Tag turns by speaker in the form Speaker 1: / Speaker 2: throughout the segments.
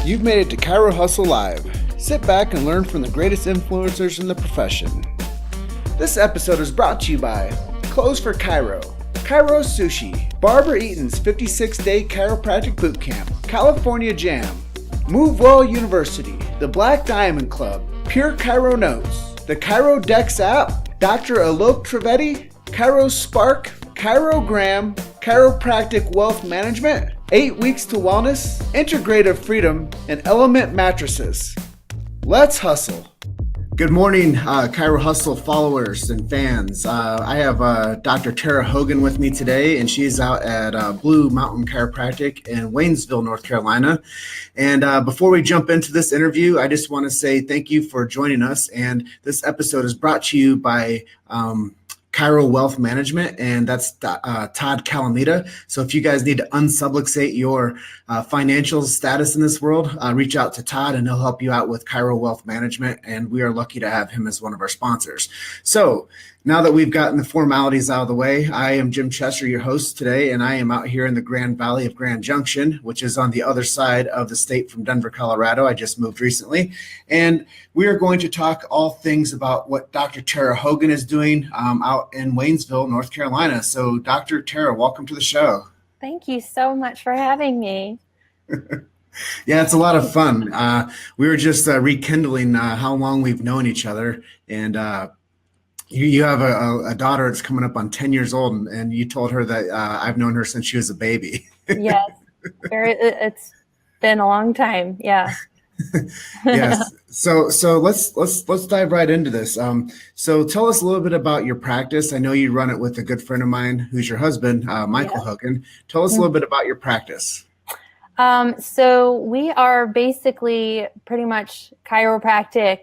Speaker 1: You've made it to Chiro Hustle Live. Sit back and learn from the greatest influencers in the profession. This episode is brought to you by Clothes for Chiro, Chiro Sushi, Barbara Eaton's 56-day chiropractic boot camp, California Jam, Move Well University, the Black Diamond Club, Pure Chiro Notes, the Chiro Dex app, Dr. Alok Trivedi, Chiro Spark, Chirogram, Chiropractic Wealth Management, 8 Weeks to Wellness, Integrative Freedom, and Element Mattresses. Let's hustle. Good morning, Chiro Hustle followers and fans. I have Dr. Tara Hogan with me today, and she's out at Blue Mountain Chiropractic in Waynesville, North Carolina. And before we jump into this interview, I just want to say thank you for joining us. And this episode is brought to you by Chiro Wealth Management, and that's Todd Calamita. So if you guys need to unsubluxate your financial status in this world, reach out to Todd and he'll help you out with Chiro Wealth Management. And we are lucky to have him as one of our sponsors. So now that we've gotten the formalities out of the way, I am Jim Chester, your host today, and I am out here in the Grand Valley of Grand Junction, which is on the other side of the state from Denver, Colorado. I just moved recently. And we are going to talk all things about what Dr. Tara Hogan is doing out in Waynesville, North Carolina. So Dr. Tara, welcome to the show.
Speaker 2: Thank you so much for having me.
Speaker 1: Yeah, it's a lot of fun. We were just rekindling how long we've known each other, and you have a daughter that's coming up on 10 years old, and you told her that I've known her since she was a baby.
Speaker 2: Yes, it's been a long time. Yeah.
Speaker 1: Yes. So let's dive right into this. So tell us a little bit about your practice. I know you run it with a good friend of mine who's your husband, Michael Hogan. Tell us a little bit about your practice.
Speaker 2: So we are basically pretty much chiropractic.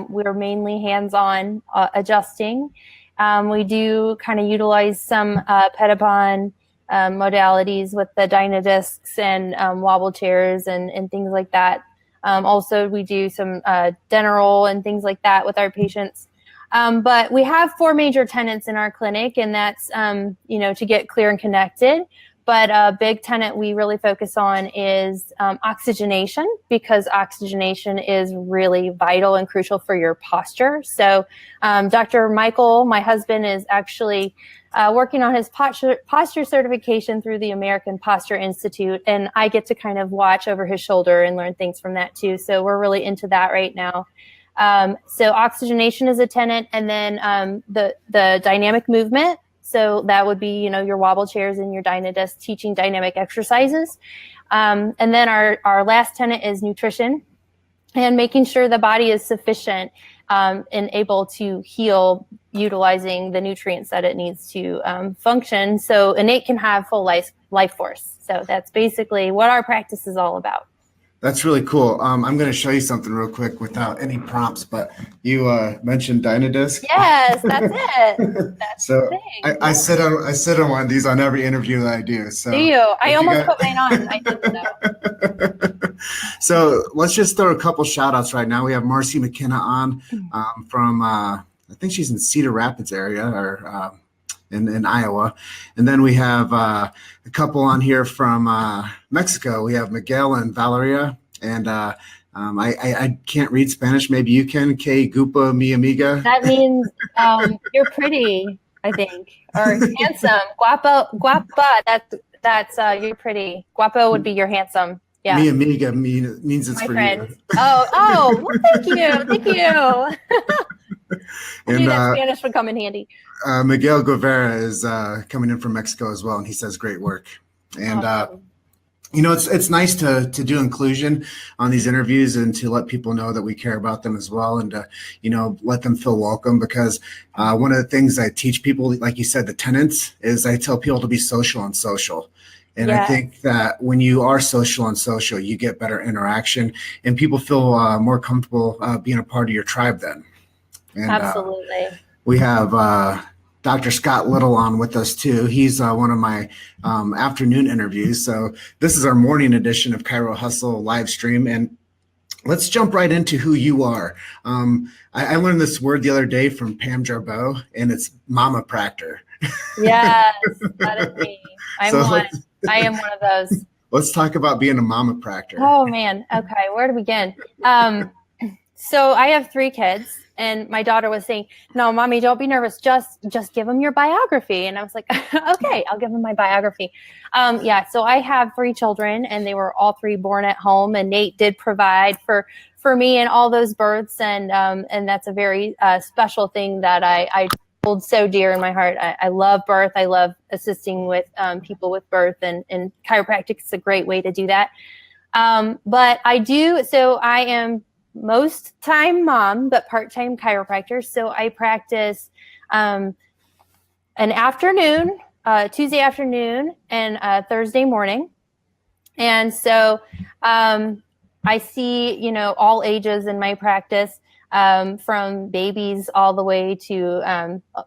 Speaker 2: We're mainly hands-on adjusting. We do kind of utilize some Pedipon modalities with the Dynadiscs and wobble chairs and things like that. Also, we do some Deneroll and things like that with our patients. But we have 4 major tenets in our clinic, and that's, to get clear and connected. But a big tenet we really focus on is oxygenation, because oxygenation is really vital and crucial for your posture. So Dr. Michael, my husband, is actually working on his posture certification through the American Posture Institute, and I get to kind of watch over his shoulder and learn things from that too. So we're really into that right now. So oxygenation is a tenet, and then the dynamic movement. So that would be, your wobble chairs and your Dynadisc, teaching dynamic exercises. And then our last tenet is nutrition, and making sure the body is sufficient and able to heal, utilizing the nutrients that it needs to function, so innate can have full life force. So that's basically what our practice is all about.
Speaker 1: That's really cool. I'm going to show you something real quick without any prompts, but you mentioned Dynadisc.
Speaker 2: Yes, that's it. That's
Speaker 1: so I sit on one of these on every interview that I do. So
Speaker 2: do you? I almost put mine on. I didn't know.
Speaker 1: So let's just throw a couple shout outs right now. We have Marcy McKenna on from, I think she's in Cedar Rapids area, or in Iowa. And then we have a couple on here from Mexico. We have Miguel and Valeria. And I can't read Spanish. Maybe you can. Que gupa mi amiga.
Speaker 2: That means you're pretty, I think, or handsome. Guapa. That's you're pretty. Guapo would be you're handsome. Yeah.
Speaker 1: Mi amiga means it's
Speaker 2: my
Speaker 1: for
Speaker 2: friend.
Speaker 1: you.
Speaker 2: Oh, well, thank you. I knew that Spanish would come in handy.
Speaker 1: Miguel Guevara is coming in from Mexico as well, and he says great work. And it's nice to do inclusion on these interviews and to let people know that we care about them as well, and to let them feel welcome, because one of the things I teach people, like you said, the tenets, is I tell people to be social and social. And I think that when you are social and social, you get better interaction, and people feel more comfortable being a part of your tribe then. And,
Speaker 2: absolutely.
Speaker 1: We have Dr. Scott Little on with us too. He's one of my afternoon interviews. So this is our morning edition of Chiro Hustle live stream. And let's jump right into who you are. I learned this word the other day from Pam Jarboe, and it's mama practor.
Speaker 2: Yes, that is me. I am one of those.
Speaker 1: Let's talk about being a mamapractor.
Speaker 2: Oh man. Okay. Where to begin? So I have 3 kids, and my daughter was saying, "No, mommy, don't be nervous. Just give them your biography." And I was like, "Okay, I'll give them my biography." Yeah. So I have 3 children, and they were all 3 born at home, and Nate did provide for me and all those births, and that's a very special thing that I hold so dear in my heart. I love birth. I love assisting with people with birth, and chiropractic is a great way to do that. But I do. So I am most time mom, but part-time chiropractor. So I practice an afternoon, Tuesday afternoon, and Thursday morning. And so I see, all ages in my practice, from babies all the way to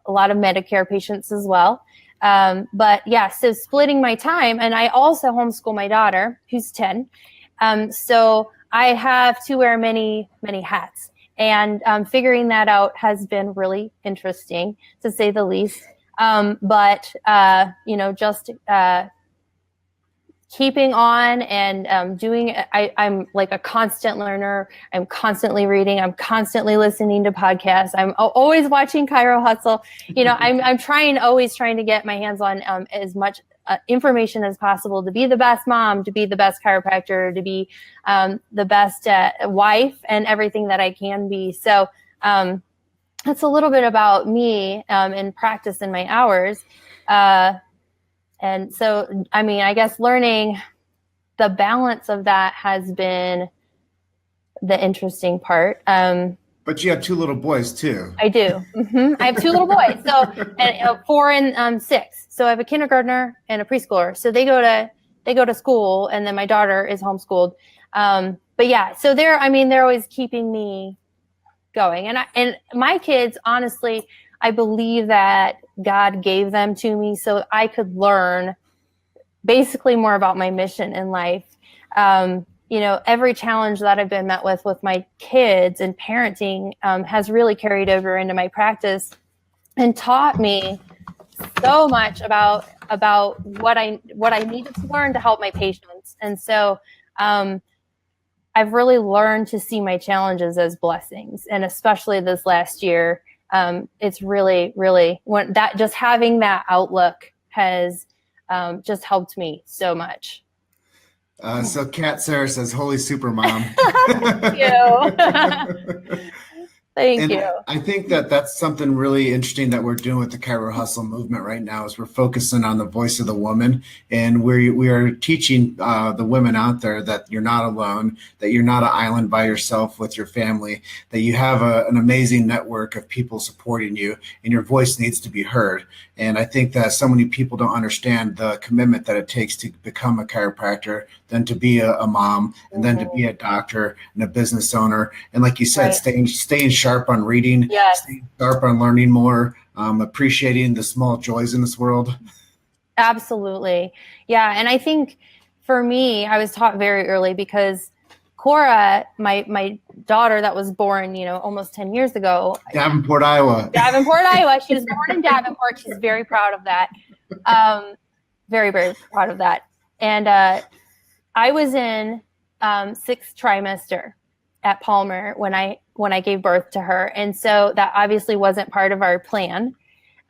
Speaker 2: a lot of Medicare patients as well. But yeah, so splitting my time, and I also homeschool my daughter, who's 10. So I have to wear many, many hats, and figuring that out has been really interesting, to say the least. But just keeping on and doing, I'm like a constant learner. I'm constantly reading. I'm constantly listening to podcasts. I'm always watching Chiro Hustle. I'm always trying to get my hands on as much information as possible, to be the best mom, to be the best chiropractor, to be the best wife, and everything that I can be. So that's a little bit about me in practice in my hours. And so, I guess learning the balance of that has been the interesting part.
Speaker 1: But you have 2 little boys too.
Speaker 2: I do. Mm-hmm. I have 2 little boys, so 4 and 6. So I have a kindergartner and a preschooler. So they go to school, and then my daughter is homeschooled. But yeah, so they're always keeping me going. And my kids, honestly, I believe that God gave them to me so I could learn basically more about my mission in life. Every challenge that I've been met with my kids and parenting has really carried over into my practice and taught me so much about what I needed to learn to help my patients. And so I've really learned to see my challenges as blessings, and especially this last year. It's really, really just having that outlook has just helped me so much.
Speaker 1: So Kat Sarah says, "Holy super mom."
Speaker 2: Thank you. Thank you.
Speaker 1: I think that's something really interesting that we're doing with the Chiro Hustle movement right now, is we're focusing on the voice of the woman, and we are teaching the women out there that you're not alone, that you're not an island by yourself with your family, that you have an amazing network of people supporting you, and your voice needs to be heard. And I think that so many people don't understand the commitment that it takes to become a chiropractor, then to be a mom, and then to be a doctor and a business owner. And like you said,
Speaker 2: Right.
Speaker 1: staying sharp on reading,
Speaker 2: Yes.
Speaker 1: staying sharp on learning more, appreciating the small joys in this world.
Speaker 2: Absolutely. Yeah. And I think for me, I was taught very early, because Cora, my daughter that was born, almost 10 years ago.
Speaker 1: Davenport, Iowa.
Speaker 2: She was born in Davenport. She's very proud of that. Very, very proud of that. And I was in 6th trimester at Palmer when I gave birth to her. And so that obviously wasn't part of our plan.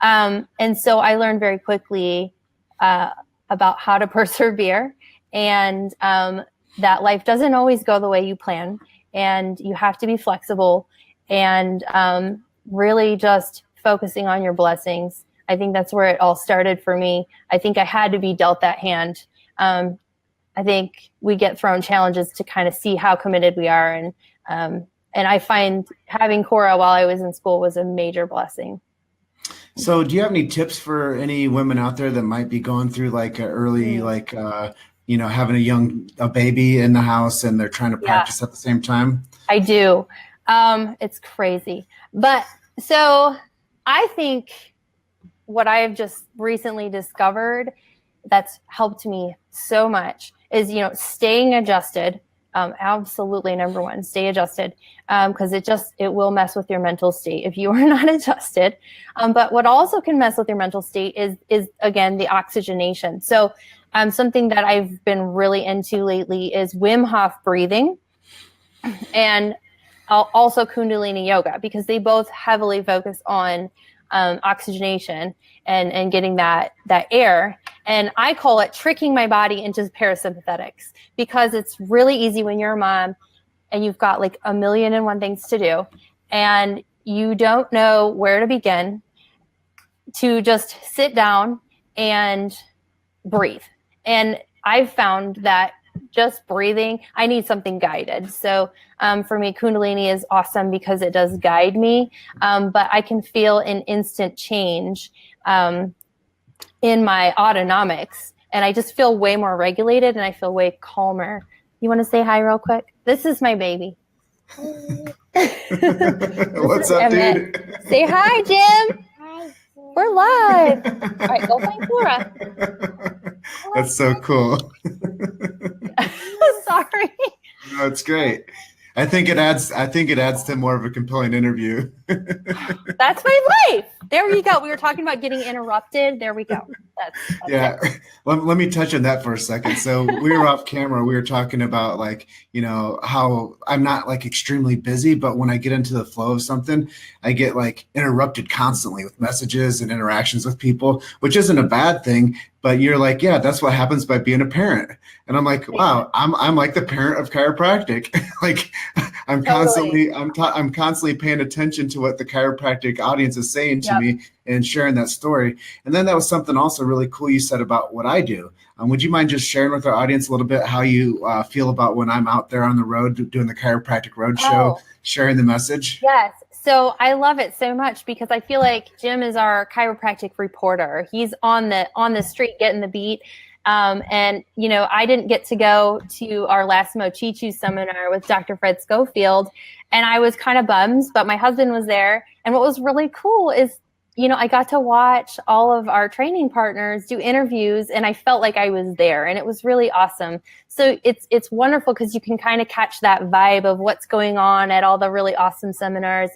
Speaker 2: And so I learned very quickly about how to persevere, and that life doesn't always go the way you plan, and you have to be flexible, and really just focusing on your blessings. I think that's where it all started for me. I think I had to be dealt that hand. I think we get thrown challenges to kind of see how committed we are. And I find having Cora while I was in school was a major blessing.
Speaker 1: So do you have any tips for any women out there that might be going through like an early, having a baby in the house, and they're trying to practice at the same time?
Speaker 2: I do. It's crazy. But so I think what I have just recently discovered that's helped me so much is, staying adjusted. Absolutely. Number one, stay adjusted. Cause it will mess with your mental state if you are not adjusted. But what also can mess with your mental state is again, the oxygenation. So, something that I've been really into lately is Wim Hof breathing and also Kundalini yoga, because they both heavily focus on oxygenation and getting that air. And I call it tricking my body into parasympathetics, because it's really easy when you're a mom and you've got like 1,000,001 things to do and you don't know where to begin, to just sit down and breathe. And I've found that just breathing, I need something guided. So for me, Kundalini is awesome because it does guide me, but I can feel an instant change in my autonomics, and I just feel way more regulated and I feel way calmer. You want to say hi real quick? This is my baby.
Speaker 1: What's up,
Speaker 2: Emmett.
Speaker 1: dude?
Speaker 2: Say hi, Jim. Hi. We're live. All right, go find Flora.
Speaker 1: That's so cool.
Speaker 2: Sorry.
Speaker 1: No, it's great. I think it adds to more of a compelling interview.
Speaker 2: That's my life. There we go. We were talking about getting interrupted. There we go. That's
Speaker 1: yeah. Let me touch on that for a second. So we were off camera. We were talking about like, how I'm not like extremely busy, but when I get into the flow of something, I get like interrupted constantly with messages and interactions with people, which isn't a bad thing. But you're like, yeah, that's what happens by being a parent. And I'm like, wow, I'm like the parent of chiropractic. Like I'm
Speaker 2: Totally.
Speaker 1: constantly paying attention to what the chiropractic audience is saying to me and sharing that story. And then that was something also really cool you said about what I do. Would you mind just sharing with our audience a little bit how you feel about when I'm out there on the road doing the chiropractic roadshow, sharing the message?
Speaker 2: Yes. So I love it so much because I feel like Jim is our chiropractic reporter. He's on the street getting the beat. And, I didn't get to go to our last Mochichu seminar with Dr. Fred Schofield, and I was kind of bummed, but my husband was there. And what was really cool is, I got to watch all of our training partners do interviews, and I felt like I was there, and it was really awesome. So it's wonderful because you can kind of catch that vibe of what's going on at all the really awesome seminars,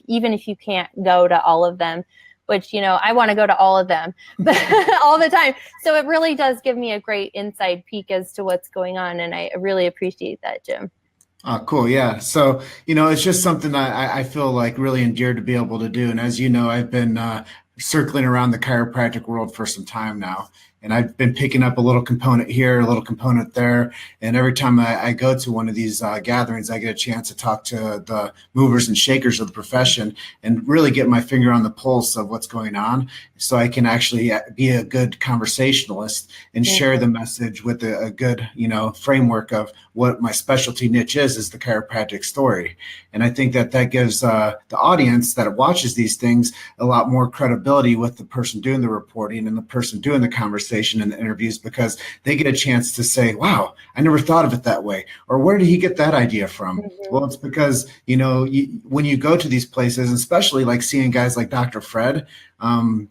Speaker 2: even if you can't go to all of them, which, I want to go to all of them but all the time. So it really does give me a great inside peek as to what's going on. And I really appreciate that, Jim.
Speaker 1: Oh, cool. Yeah. So, it's just something I feel like really endeared to be able to do. And as you know, I've been circling around the chiropractic world for some time now. And I've been picking up a little component here, a little component there. And every time I go to one of these gatherings, I get a chance to talk to the movers and shakers of the profession and really get my finger on the pulse of what's going on, so I can actually be a good conversationalist and share the message with a good, framework of what my specialty niche is the chiropractic story. And I think that gives the audience that watches these things a lot more credibility with the person doing the reporting and the person doing the conversation and the interviews, because they get a chance to say, wow, I never thought of it that way. Or where did he get that idea from? Well, it's because, when you go to these places, especially like seeing guys like Dr. Fred,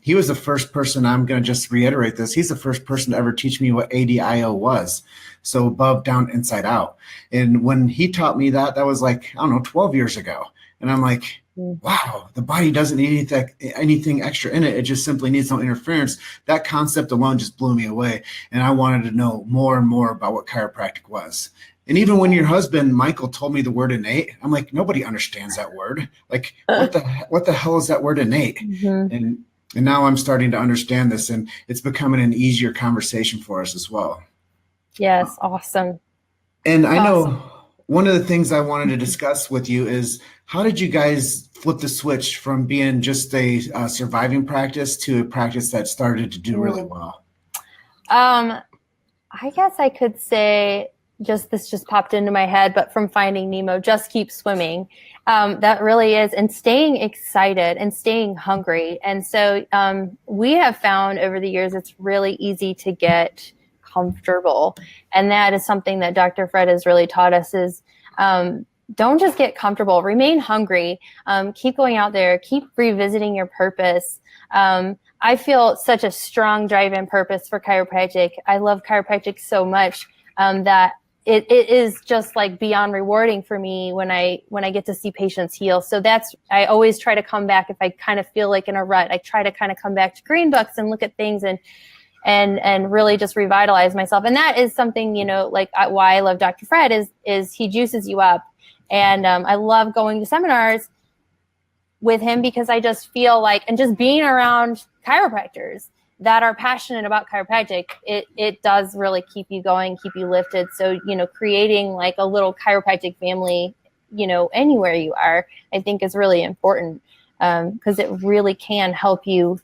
Speaker 1: he was the first person, I'm going to just reiterate this, he's the first person to ever teach me what ADIO was. So above, down, inside out. And when he taught me that was like, 12 years ago. And I'm like, wow, the body doesn't need anything extra in it. It just simply needs no interference. That concept alone just blew me away. And I wanted to know more and more about what chiropractic was. And even when your husband, Michael, told me the word innate, I'm like, nobody understands that word. Like, what the hell is that word innate? And now I'm starting to understand this, and it's becoming an easier conversation for us as well.
Speaker 2: Yes. Awesome.
Speaker 1: And I know one of the things I wanted to discuss with you is, how did you guys flip the switch from being just a surviving practice to a practice that started to do really well?
Speaker 2: I guess I could say this just popped into my head, but from Finding Nemo, just keep swimming. That really is, and staying excited and staying hungry. And so we have found over the years, it's really easy to get comfortable. And that is something that Dr. Fred has really taught us is, don't just get comfortable, remain hungry, keep going out there, keep revisiting your purpose. I feel such a strong drive and purpose for chiropractic. I love chiropractic so much that it is just like beyond rewarding for me when I get to see patients heal. So I always try to come back if I kind of feel like in a rut. I try to kind of come back to Green Books and look at things and really just revitalize myself. And that is something, like why I love Dr. Fred is he juices you up. And I love going to seminars with him because I just feel like, and just being around chiropractors that are passionate about chiropractic, it does really keep you going, keep you lifted. So, creating like a little chiropractic family, anywhere you are, I think is really important because it really can help you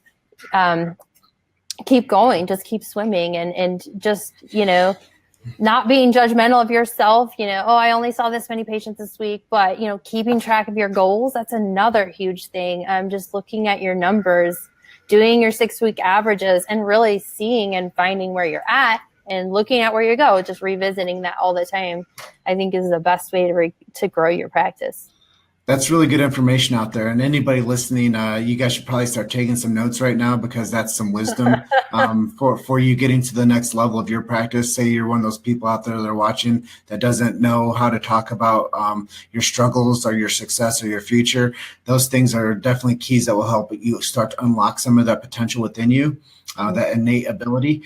Speaker 2: keep going, just keep swimming and just, not being judgmental of yourself, I only saw this many patients this week, but, keeping track of your goals, that's another huge thing. Just looking at your numbers, doing your 6-week averages and really seeing and finding where you're at and looking at where you go, just revisiting that all the time, I think is the best way to grow your practice.
Speaker 1: That's really good information out there. And anybody listening, you guys should probably start taking some notes right now because that's some wisdom for you getting to the next level of your practice. Say you're one of those people out there that are watching that doesn't know how to talk about your struggles or your success or your future. Those things are definitely keys that will help you start to unlock some of that potential within you, that innate ability.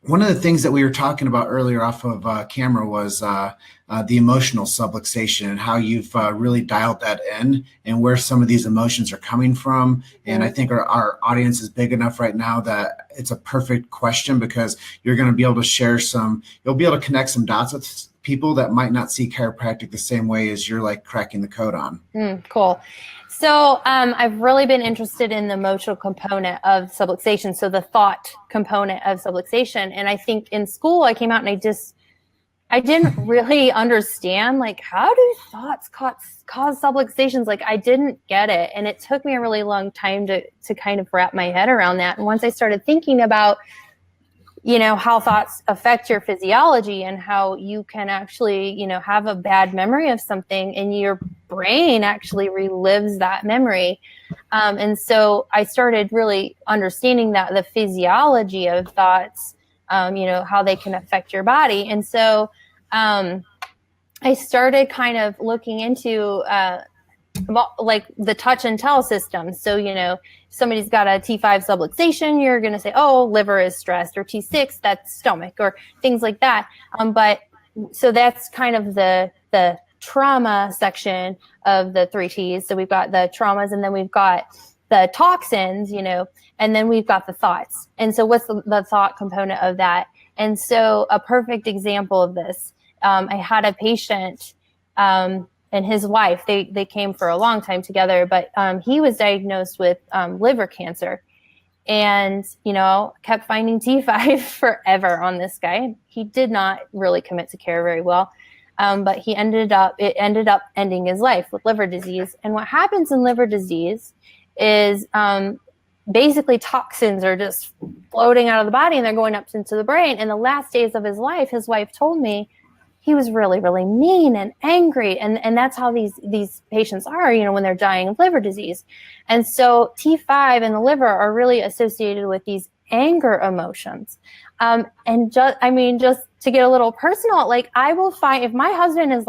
Speaker 1: One of the things that we were talking about earlier off of camera was the emotional subluxation and how you've really dialed that in and where some of these emotions are coming from. And I think our audience is big enough right now that it's a perfect question because you're going to be able to you'll be able to connect some dots with people that might not see chiropractic the same way as you're like cracking the code on.
Speaker 2: Cool. So I've really been interested in the emotional component of subluxation, so the thought component of subluxation. And I think in school I came out and I didn't really understand, like, how do thoughts cause subluxations? Like, I didn't get it. And it took me a really long time to kind of wrap my head around that. And once I started thinking about, how thoughts affect your physiology and how you can actually, have a bad memory of something and your brain actually relives that memory. And so I started really understanding that the physiology of thoughts, how they can affect your body. And so I started kind of looking into like the touch and tell system. So, somebody's got a T5 subluxation, you're going to say, oh, liver is stressed, or T6, that's stomach, or things like that. But so that's kind of the trauma section of the 3 T's. So we've got the traumas, and then we've got the toxins, and then we've got the thoughts. And so what's the thought component of that? And so a perfect example of this, I had a patient, and his wife, they came for a long time together, but he was diagnosed with liver cancer and, kept finding T5 forever on this guy. He did not really commit to care very well, but it ended up ending his life with liver disease. And what happens in liver disease is basically toxins are just floating out of the body and they're going up into the brain. In the last days of his life, his wife told me, he was really, really mean and angry. And that's how these patients are, when they're dying of liver disease. And so T5 and the liver are really associated with these anger emotions. And just to get a little personal, like I will find if my husband is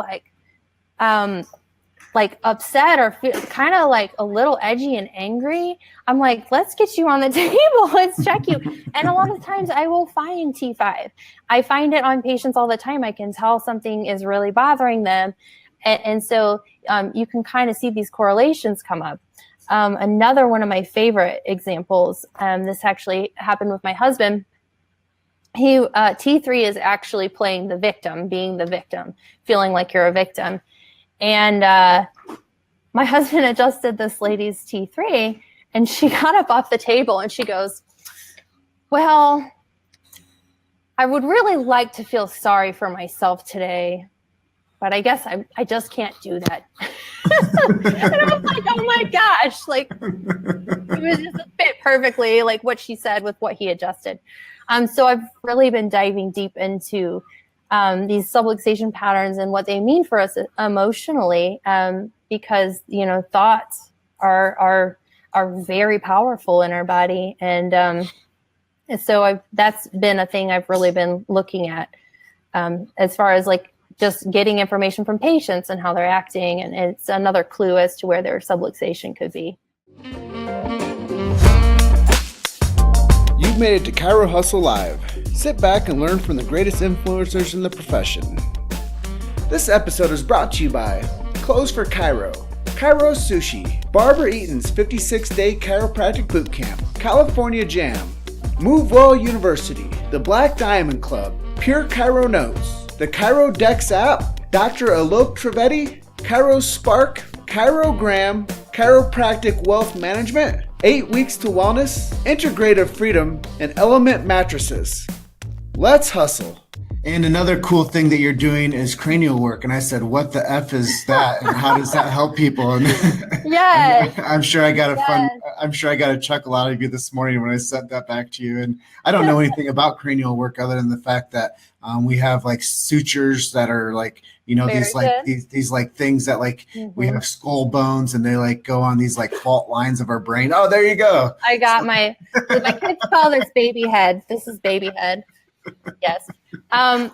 Speaker 2: like upset or kind of like a little edgy and angry, I'm like, let's get you on the table. Let's check you. And a lot of times I will find T5. I find it on patients all the time. I can tell something is really bothering them. And so you can kind of see these correlations come up. Another one of my favorite examples, this actually happened with my husband. T3 is actually playing the victim, being the victim, feeling like you're a victim. And my husband adjusted this lady's T3 and she got up off the table and she goes, well, I would really like to feel sorry for myself today, but I guess I just can't do that. And I was like, oh my gosh, like it was just fit perfectly like what she said with what he adjusted. So I've really been diving deep into these subluxation patterns and what they mean for us emotionally, because thoughts are very powerful in our body, and so that's been a thing I've really been looking at as far as like just getting information from patients and how they're acting, and it's another clue as to where their subluxation could be.
Speaker 1: You've made it to Chiro Hustle Live. Sit back and learn from the greatest influencers in the profession. This episode is brought to you by Clothes for Chiro, Chiro Sushi, Barbara Eaton's 56-day chiropractic bootcamp, California Jam, Move Well University, the Black Diamond Club, Pure Chiro Notes, the Chiro Dex app, Dr. Alok Trivedi, Chiro Spark, Chirogram, Chiropractic Wealth Management, 8 Weeks to Wellness, Integrative Freedom, and Element Mattresses. Let's hustle. And another cool thing that you're doing is cranial work. And I said, what the F is that? And how does that help people? And
Speaker 2: Yes.
Speaker 1: I'm sure I got a chuckle out of you this morning when I sent that back to you. And I don't know anything about cranial work other than the fact that we have like sutures that are like, you know, these like things that like we have skull bones and they like go on these like fault lines of our brain. Oh, there you go.
Speaker 2: I got my kids call this baby head. This is baby head. Yes.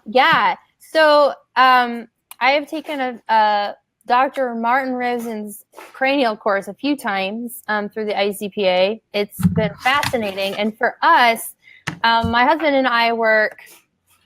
Speaker 2: Yeah. So I have taken a Dr. Martin Rosen's Cranial Course a few times through the ICPA. It's been fascinating. And for us, my husband and I work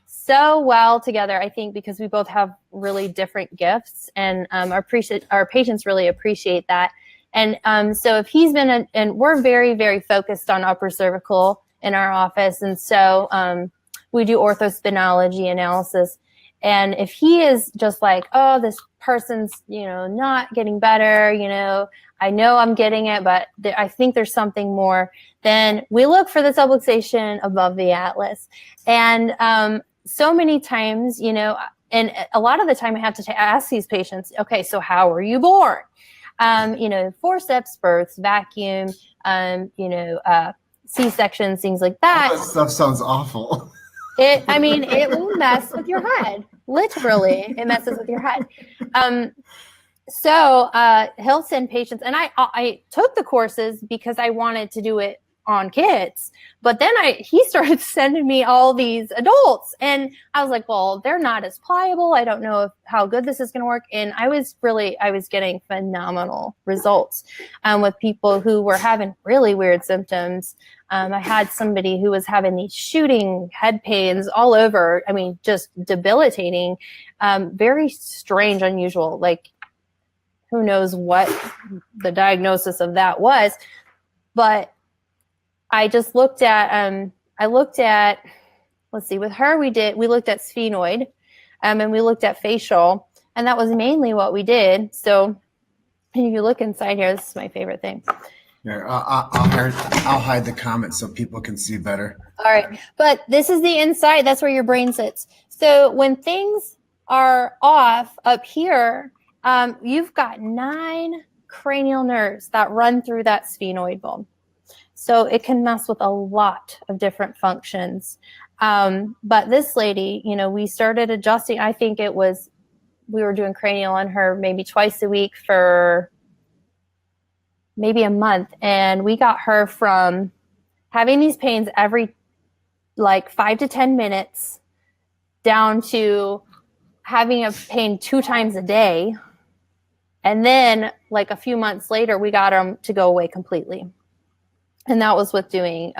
Speaker 2: so well together, I think, because we both have really different gifts, and our patients really appreciate that. And so if he's been, and we're very, very focused on upper cervical in our office. And so we do orthospinology analysis. And if he is just like, oh, this person's, you know, not getting better, you know I'm getting it, but I think there's something more, then we look for the subluxation above the atlas. And so many times, you know, and a lot of the time I have to ask these patients, okay, so how were you born? You know, forceps, births, vacuum, C-sections, things like that.
Speaker 1: All that stuff sounds awful.
Speaker 2: It will mess with your head. Literally, it messes with your head. So he'll send patients, and I took the courses because I wanted to do it on kids. But then he started sending me all these adults, and I was like, well, they're not as pliable. I don't know how good this is going to work. And I was getting phenomenal results with people who were having really weird symptoms. I had somebody who was having these shooting head pains all over. I mean, just debilitating, very strange, unusual, like who knows what the diagnosis of that was. But I just looked at, let's see, with her, we looked at sphenoid, and we looked at facial, and that was mainly what we did. So if you look inside here, this is my favorite thing.
Speaker 1: Here, I'll hide the comments so people can see better.
Speaker 2: All right. But this is the inside. That's where your brain sits. So when things are off up here, you've got 9 cranial nerves that run through that sphenoid bone. So it can mess with a lot of different functions. But this lady, you know, we started adjusting. I think we were doing cranial on her maybe twice a week for maybe a month. And we got her from having these pains every like 5 to 10 minutes down to having a pain 2 times a day. And then like a few months later, we got them to go away completely. And that was with doing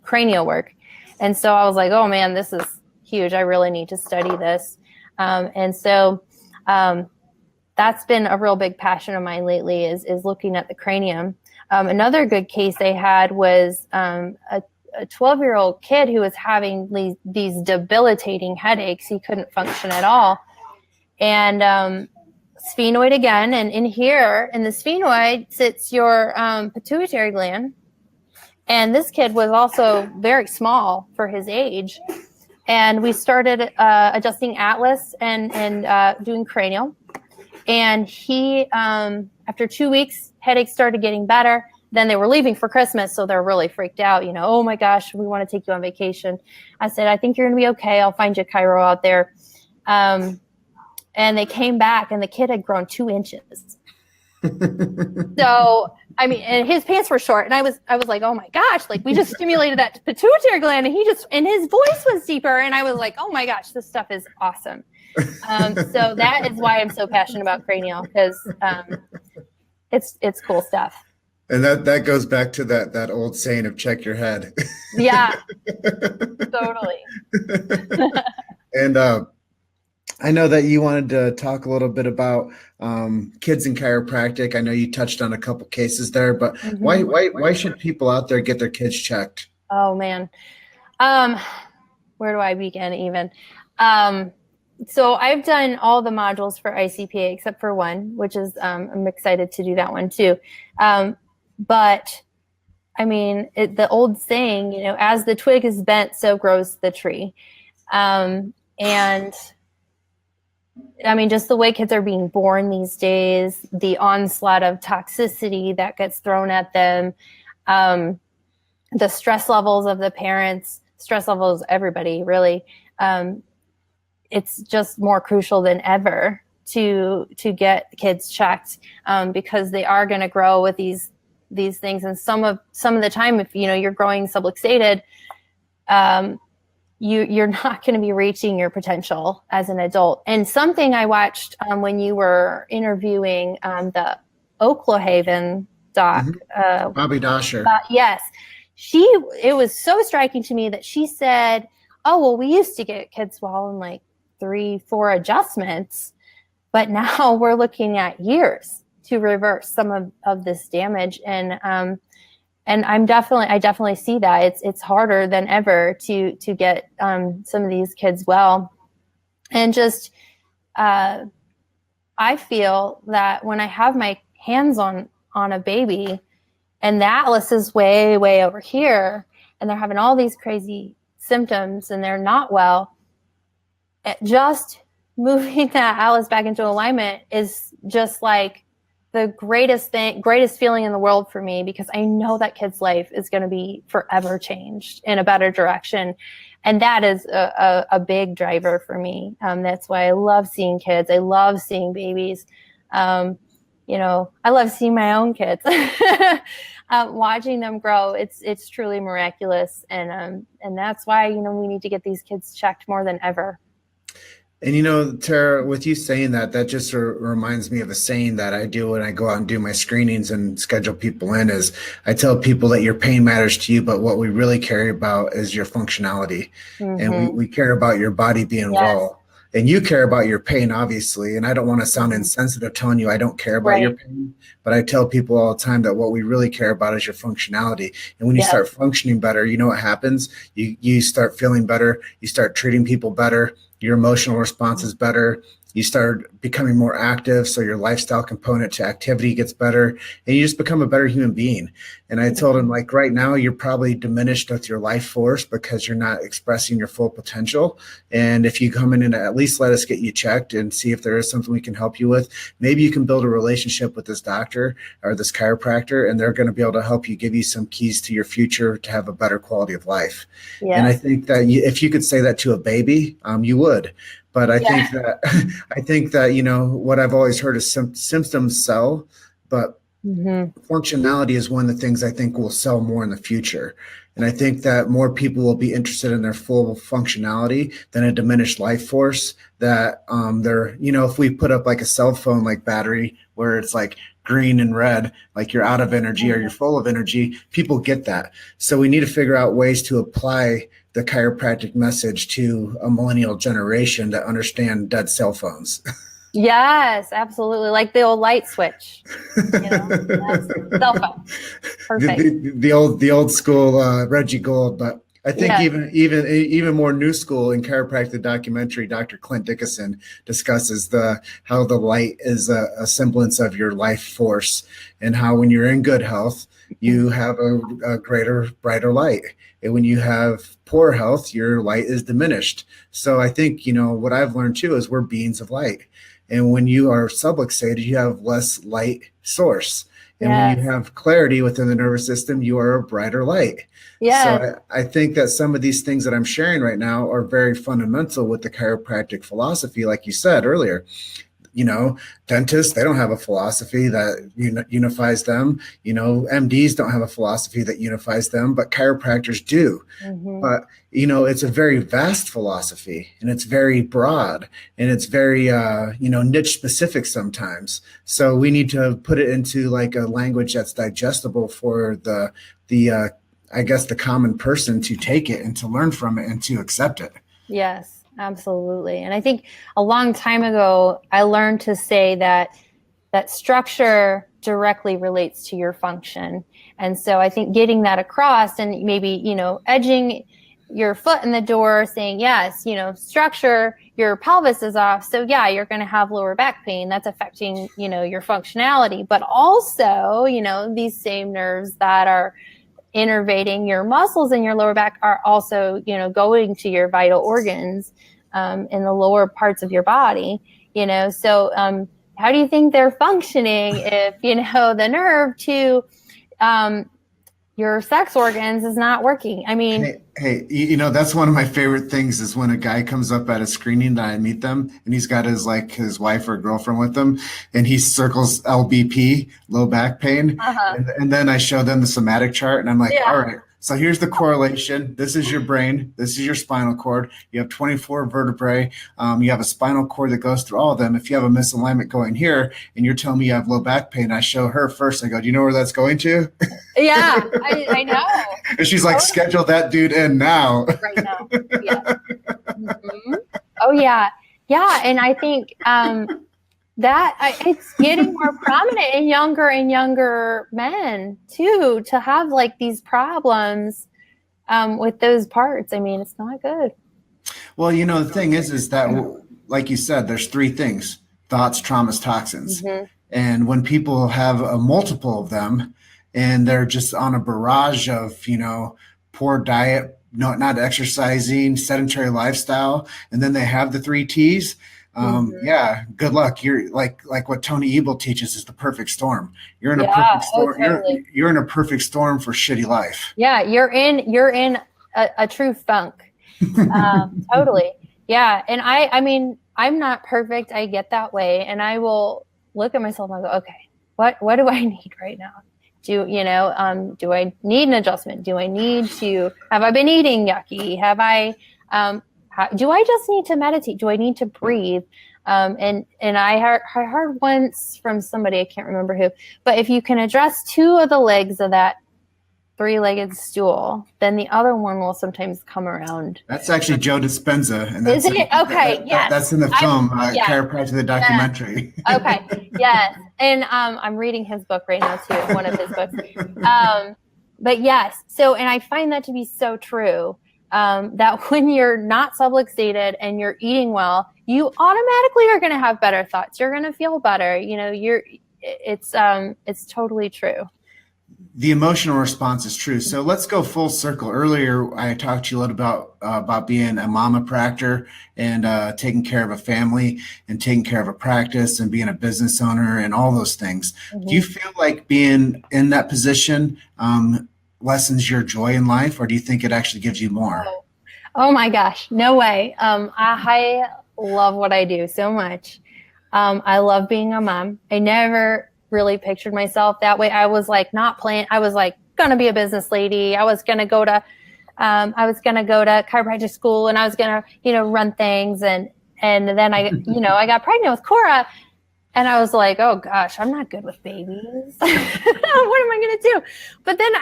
Speaker 2: cranial work. And so I was like, oh man, this is huge. I really need to study this. And so that's been a real big passion of mine lately is looking at the cranium. Another good case they had was a 12-year-old kid who was having these debilitating headaches. He couldn't function at all. And sphenoid again. And in here, in the sphenoid, sits your pituitary gland. And this kid was also very small for his age. And we started adjusting atlas and doing cranial. And he, after 2 weeks, headaches started getting better. Then they were leaving for Christmas, so they're really freaked out. You know, oh my gosh, we want to take you on vacation. I said, I think you're going to be okay. I'll find you a chiro out there. And they came back, and the kid had grown 2 inches. So, I mean, and his pants were short, and I was like, oh my gosh, like we just stimulated that pituitary gland, and his voice was deeper, and I was like, oh my gosh, this stuff is awesome. So that is why I'm so passionate about cranial, because it's cool stuff.
Speaker 1: And that goes back to that old saying of check your head.
Speaker 2: Yeah, totally.
Speaker 1: And I know that you wanted to talk a little bit about kids in chiropractic. I know you touched on a couple cases there, but
Speaker 2: Mhm.
Speaker 1: why should people out there get their kids checked?
Speaker 2: Oh man. Um, where do I begin even? Um, so I've done all the modules for ICPA except for one, which is I'm excited to do that one too. But I mean, the old saying, as the twig is bent, so grows the tree. And I mean, just the way kids are being born these days, the onslaught of toxicity that gets thrown at them, um, the stress levels of the parents, stress levels, everybody really. Um, it's just more crucial than ever to get kids checked, because they are going to grow with these things, and some of the time, if you're growing subluxated, um, you're not going to be reaching your potential as an adult. And something I watched when you were interviewing the Oklahaven doc,
Speaker 1: Bobby Dasher.
Speaker 2: yes, it was so striking to me that she said, oh, well, we used to get kids swallowing like 3-4 adjustments, but now we're looking at years to reverse some of this damage. And I definitely see that it's harder than ever to get some of these kids well. And just I feel that when I have my hands on a baby, and the atlas is way, way over here, and they're having all these crazy symptoms and they're not well, just moving that atlas back into alignment is just like the greatest feeling in the world for me, because I know that kid's life is going to be forever changed in a better direction. And that is a big driver for me. That's why I love seeing kids. I love seeing babies. I love seeing my own kids. Watching them grow, it's truly miraculous. And that's why, we need to get these kids checked more than ever.
Speaker 1: And Tara, with you saying that just reminds me of a saying that I do when I go out and do my screenings and schedule people in, is I tell people that your pain matters to you, but what we really care about is your functionality. Mm-hmm. And we care about your body being well. And you care about your pain, obviously. And I don't want to sound insensitive telling you I don't care about your pain, but I tell people all the time that what we really care about is your functionality. And when you start functioning better, you know what happens? You start feeling better. You start treating people better. Your emotional response is better. You start becoming more active, so your lifestyle component to activity gets better, and you just become a better human being. And I told him, like, right now, you're probably diminished with your life force because you're not expressing your full potential. And if you come in and at least let us get you checked and see if there is something we can help you with, maybe you can build a relationship with this doctor or this chiropractor, and they're going to be able to help you, give you some keys to your future to have a better quality of life. Yes. And I think that if you could say that to a baby, you would. But I think that what I've always heard is symptoms sell, but functionality is one of the things I think will sell more in the future. And I think that more people will be interested in their full functionality than a diminished life force. That they're, if we put up like a cell phone like battery where it's like green and red, like you're out of energy or you're full of energy, people get that. So we need to figure out ways to apply the chiropractic message to a millennial generation that understand dead cell phones.
Speaker 2: Yes, absolutely. Like the old light switch. Cell phone. Perfect.
Speaker 1: The old school Reggie Gold, but I think even more new school in chiropractic documentary, Dr. Clint Dickinson discusses how the light is a semblance of your life force, and how when you're in good health, you have a greater, brighter light. And when you have poor health, your light is diminished. So I think, what I've learned too is we're beings of light. And when you are subluxated, you have less light source. And when you have clarity within the nervous system, you are a brighter light. So I think that some of these things that I'm sharing right now are very fundamental with the chiropractic philosophy, like you said earlier. dentists, they don't have a philosophy that unifies them. MDs don't have a philosophy that unifies them, but chiropractors do.
Speaker 2: Mm-hmm.
Speaker 1: But it's a very vast philosophy, and it's very broad, and it's very niche specific sometimes. So we need to put it into like a language that's digestible for the I guess the common person to take it and to learn from it and to accept it.
Speaker 2: Yes, absolutely. And I think a long time ago, I learned to say that structure directly relates to your function. And so I think getting that across and maybe, edging your foot in the door saying, yes, structure, your pelvis is off. So yeah, you're going to have lower back pain. That's affecting, your functionality, but also, these same nerves that are innervating your muscles in your lower back are also, going to your vital organs in the lower parts of your body, so how do you think they're functioning if, the nerve to your sex organs is not working? I mean,
Speaker 1: hey, that's one of my favorite things is when a guy comes up at a screening that I meet them and he's got his wife or girlfriend with him and he circles LBP, low back pain. And then I show them the somatic chart and I'm like, all right, so here's the correlation. This is your brain. This is your spinal cord. You have 24 vertebrae. You have a spinal cord that goes through all of them. If you have a misalignment going here and you're telling me you have low back pain, I show her first. I go, do you know where that's going to?
Speaker 2: Yeah, I know.
Speaker 1: And she's like, schedule that dude in now.
Speaker 2: Right now. Yeah. Mm-hmm. Oh, yeah. Yeah. And I think it's getting more prominent in younger and younger men too, to have like these problems with those parts. I mean, it's not good.
Speaker 1: Well, the thing is that, like you said, there's three things: thoughts, traumas, toxins.
Speaker 2: Mm-hmm.
Speaker 1: And when people have a multiple of them and they're just on a barrage of, poor diet, not exercising, sedentary lifestyle, and then they have the three T's, yeah, good luck. You're like what Tony Ebel teaches is the perfect storm. You're in a perfect storm. Totally. You're in a perfect storm for shitty life.
Speaker 2: Yeah, you're in a true funk. Totally. Yeah. And I mean, I'm not perfect. I get that way. And I will look at myself and I go, okay, what do I need right now? Do I need an adjustment? Do I need have I been eating yucky? Have I, do I just need to meditate? Do I need to breathe? And I heard once from somebody, I can't remember who, but if you can address two of the legs of that three-legged stool, then the other one will sometimes come around.
Speaker 1: That's actually Joe Dispenza. And
Speaker 2: is it? Okay, yes.
Speaker 1: That's in the film, Chiropractic, the documentary.
Speaker 2: Yes. Okay, yes. And I'm reading his book right now too, one of his books. But yes, and I find that to be so true, that when you're not subluxated and you're eating well, you automatically are going to have better thoughts. You're going to feel better. It's totally true.
Speaker 1: The emotional response is true. So let's go full circle. Earlier, I talked to you a little about being a mama practor and taking care of a family and taking care of a practice and being a business owner and all those things. Mm-hmm. Do you feel like being in that position lessens your joy in life, or do you think it actually gives you more?
Speaker 2: Oh my gosh, no way. I love what I do so much. I love being a mom. I never really pictured myself that way. I was like not playing. I was like gonna be a business lady. I was gonna go to chiropractic school, and I was gonna run things. And then I got pregnant with Cora, and I was like, oh gosh, I'm not good with babies. What am I gonna do? But then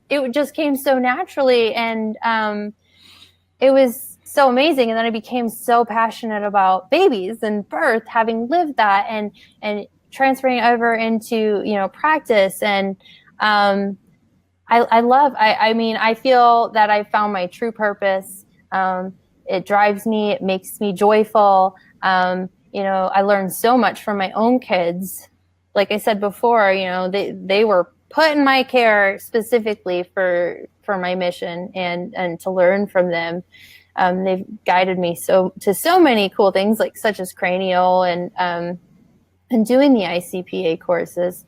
Speaker 2: it just came so naturally, and it was so amazing. And then I became so passionate about babies and birth, having lived that and transferring over into, practice. And I feel that I found my true purpose. It drives me, it makes me joyful. I learned so much from my own kids. Like I said before, they were put in my care specifically for my mission and to learn from them. They've guided me to so many cool things, like such as cranial and doing the ICPA courses.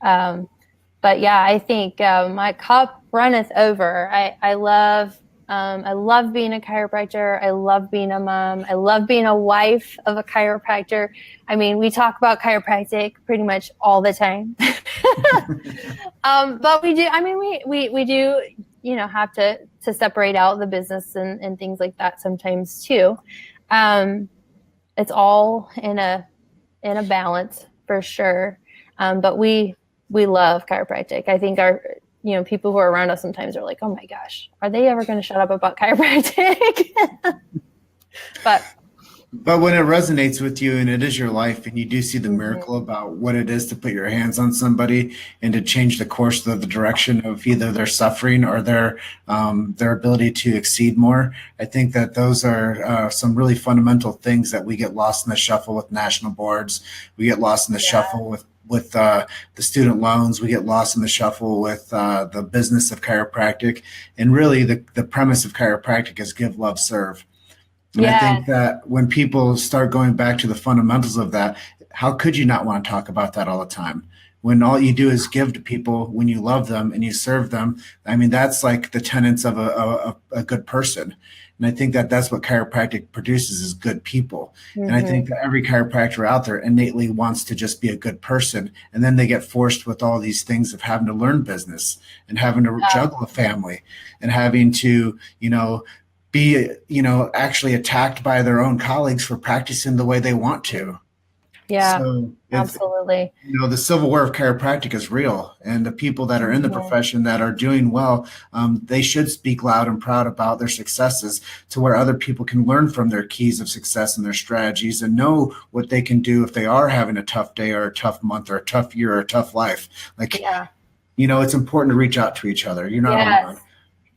Speaker 2: But yeah, I think my cup runneth over. I love I love being a chiropractor. I love being a mom. I love being a wife of a chiropractor. I mean, we talk about chiropractic pretty much all the time. But we do, I mean, we do, have to separate out the business and things like that sometimes too. It's all in a balance for sure. But we love chiropractic. I think our, people who are around us sometimes are like, oh my gosh, are they ever going to shut up about chiropractic?
Speaker 1: But when it resonates with you and it is your life and you do see the miracle about what it is to put your hands on somebody and to change the course of the direction of either their suffering or their ability to exceed more, I think that those are some really fundamental things that we get lost in the shuffle with national boards. We get lost in the shuffle with the student loans. We get lost in the shuffle with the business of chiropractic. And really the premise of chiropractic is give, love, serve. And I think that when people start going back to the fundamentals of that, how could you not want to talk about that all the time? When all you do is give to people, when you love them and you serve them, I mean, that's like the tenets of a good person. And I think that that's what chiropractic produces is good people. And I think that every chiropractor out there innately wants to just be a good person. And then they get forced with all these things of having to learn business and having to juggle a family and having to, be, actually attacked by their own colleagues for practicing the way they want to.
Speaker 2: Yeah,
Speaker 1: so
Speaker 2: absolutely.
Speaker 1: The civil war of chiropractic is real, and the people that are in the profession that are doing well, they should speak loud and proud about their successes to where other people can learn from their keys of success and their strategies and know what they can do if they are having a tough day or a tough month or a tough year or a tough life. It's important to reach out to each other. You're not alone.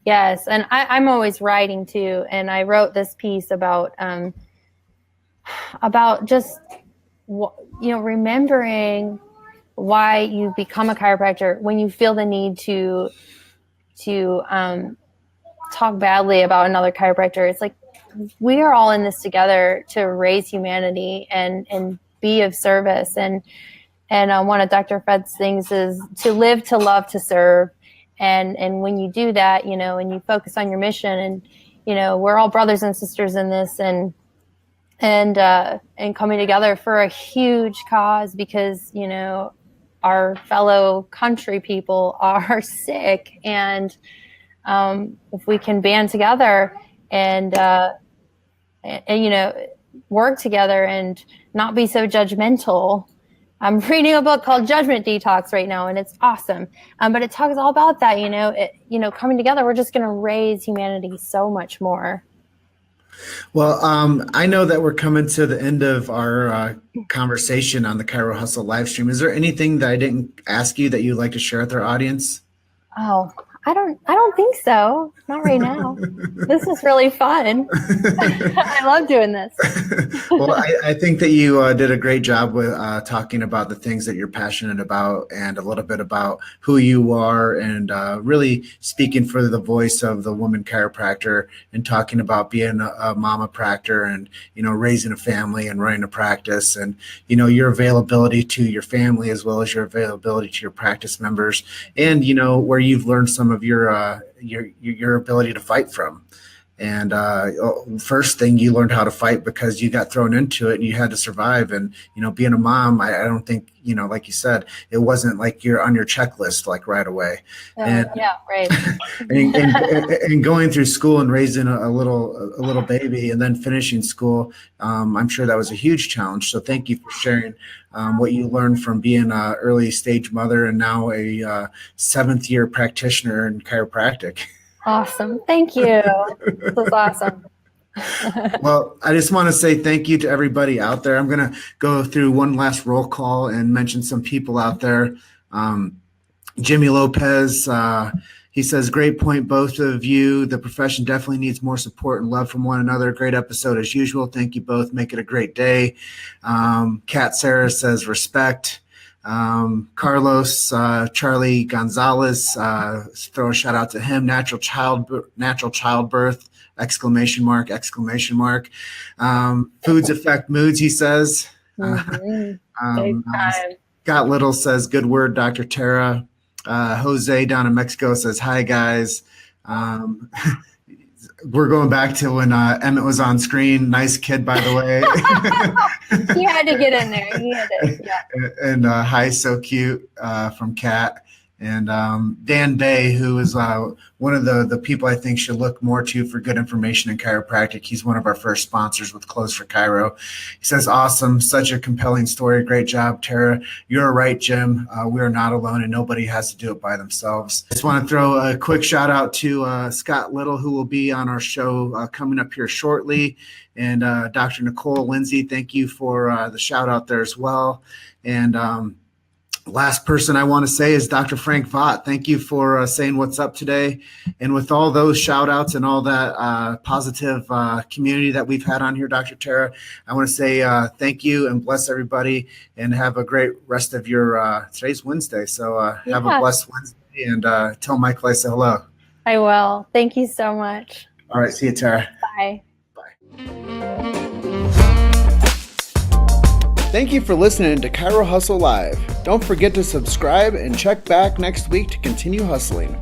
Speaker 2: Yes, and I'm always writing too, and I wrote this piece about just remembering why you become a chiropractor when you feel the need to talk badly about another chiropractor. It's like we are all in this together to raise humanity and be of service. And one of Dr. Fred's things is to live, to love, to serve. And when you do that, and you focus on your mission and, we're all brothers and sisters in this and coming together for a huge cause because, our fellow country people are sick. And if we can band together and work together and not be so judgmental. I'm reading a book called Judgment Detox right now, and it's awesome. But it talks all about that, coming together. We're just going to raise humanity so much more.
Speaker 1: Well, I know that we're coming to the end of our conversation on the Chiro Hustle live stream. Is there anything that I didn't ask you that you'd like to share with our audience?
Speaker 2: Oh, I don't think so. Not right now. This is really fun. I love doing this.
Speaker 1: Well, I think that you did a great job with talking about the things that you're passionate about and a little bit about who you are and really speaking for the voice of the woman chiropractor and talking about being a mama practor and, raising a family and running a practice and, your availability to your family as well as your availability to your practice members and, where you've learned some of your ability to fight from. And first thing, you learned how to fight because you got thrown into it and you had to survive. And, being a mom, I don't think, like you said, it wasn't like you're on your checklist like right away.
Speaker 2: Yeah, right.
Speaker 1: and going through school and raising a little baby and then finishing school, I'm sure that was a huge challenge. So thank you for sharing what you learned from being an early stage mother and now a 7th year practitioner in chiropractic.
Speaker 2: Awesome. Thank you. This was awesome.
Speaker 1: Well, I just want to say thank you to everybody out there. I'm going to go through one last roll call and mention some people out there. Jimmy Lopez, he says, great point, both of you. The profession definitely needs more support and love from one another. Great episode as usual. Thank you both. Make it a great day. Kat Sarah says, respect. Carlos, Charlie Gonzalez, throw a shout out to him. Natural childbirth, exclamation mark. Foods affect moods, he says. Scott Little says, good word, Dr. Tara. Jose down in Mexico says, hi guys. We're going back to when Emmett was on screen. Nice kid, by the way.
Speaker 2: He had to get in there. He had to, yeah.
Speaker 1: And hi, so cute from Kat. And Dan Bay, who is one of the people I think should look more to for good information in chiropractic. He's one of our first sponsors with Close for Chiro. He says, awesome, such a compelling story. Great job, Tara. You're right, Jim. We are not alone, and nobody has to do it by themselves. I just want to throw a quick shout out to Scott Little, who will be on our show coming up here shortly. And Dr. Nicole Lindsay, thank you for the shout out there as well. And last person I want to say is Dr. Frank Vaught. Thank you for saying what's up today. And with all those shout outs and all that positive community that we've had on here, Dr. Tara, I want to say thank you and bless everybody and have a great rest of your, today's Wednesday. So have a blessed Wednesday and tell Michael I say hello.
Speaker 2: I will. Thank you so much.
Speaker 1: All right. See you, Tara.
Speaker 2: Bye.
Speaker 1: Thank you for listening to Chiro Hustle Live. Don't forget to subscribe and check back next week to continue hustling.